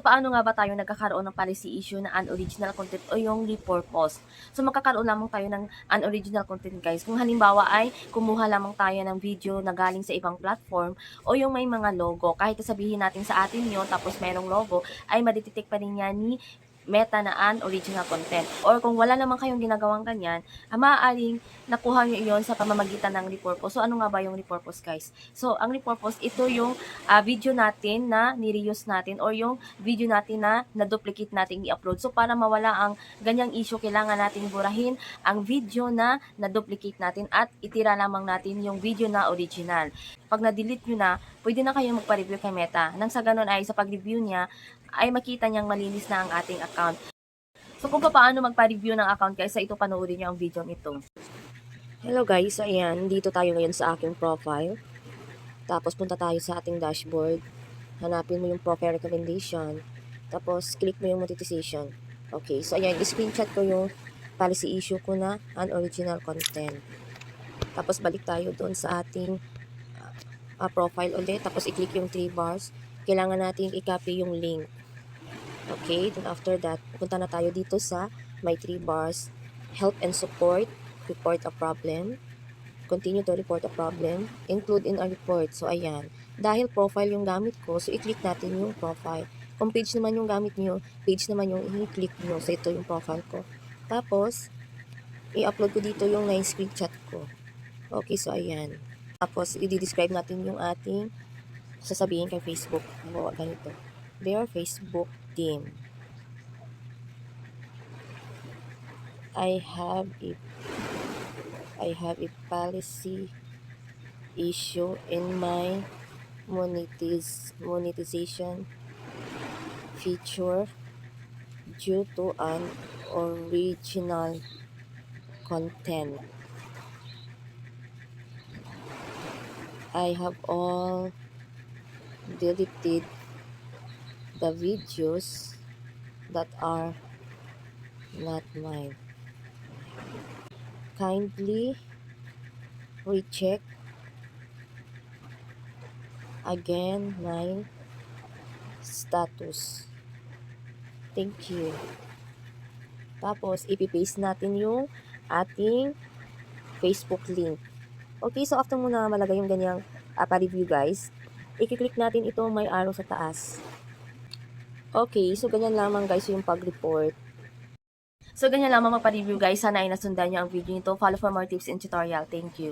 paano nga ba tayo nagkakaroon ng policy issue na unoriginal content o yung repurpose? So, magkakaroon lamang tayo ng unoriginal content guys. Kung halimbawa ay kumuha lamang tayo ng video na galing sa ibang platform o yung may mga logo. Kahit sabihin natin sa atin yun, tapos merong logo, ay madidetect pa rin yan ni Meta na unoriginal content. Or kung wala naman kayong ginagawang ganyan, maaaring nakuha nyo iyon sa pamamagitan ng repurpose. So, ano nga ba yung repurpose guys? So, ang repurpose, ito yung video natin na ni-reuse natin or yung video natin na na-duplicate natin i-upload. So, para mawala ang ganyang issue, kailangan natin burahin ang video na na-duplicate natin at itira lamang natin yung video na original. Pag na-delete nyo na, pwede na kayong magpa-review kay Meta. Nang sa ganun ay sa pag-review niya, ay makita niyang malinis na ang ating account. So, kung paano magpa-review ng account guys, ito panoorin niyo ang video nito. Hello guys, so ayan, dito tayo ngayon sa aking profile. Tapos punta tayo sa ating dashboard. Hanapin mo yung profile recommendation. Tapos click mo yung monetization. Okay, so ayan, i-screenshot ko yung policy issue ko na unoriginal content. Tapos balik tayo doon sa ating profile ulit. Tapos i-click yung 3 bars. Kailangan natin i-copy yung link. Okay, then after that, punta na tayo dito sa my 3 bars. Help and support. Report a problem. Continue to report a problem. Include in a report. So, ayan. Dahil profile yung gamit ko, so i-click natin yung profile. Kung page naman yung gamit nyo, page naman yung i-click nyo. So, ito yung profile ko. Tapos, i-upload ko dito yung na-screenshot ko. Okay, so ayan. Tapos, i-describe natin yung ating sasabihin kay Facebook. Ano, ganito. Dear Facebook team, I have a policy issue in my monetization feature due to an original content. I have all deleted the videos that are not mine. Kindly recheck again my status. Thank you. Tapos, ipipaste natin yung ating Facebook link. Okay, so after mo na malagay yung ganyang pa-review guys, i-click natin itong may arrow sa taas. Okay, so ganyan lamang guys yung pag-report. So ganyan lamang magpa-review guys. Sana ay nasundan nyo ang video nito. Follow for more tips and tutorial. Thank you.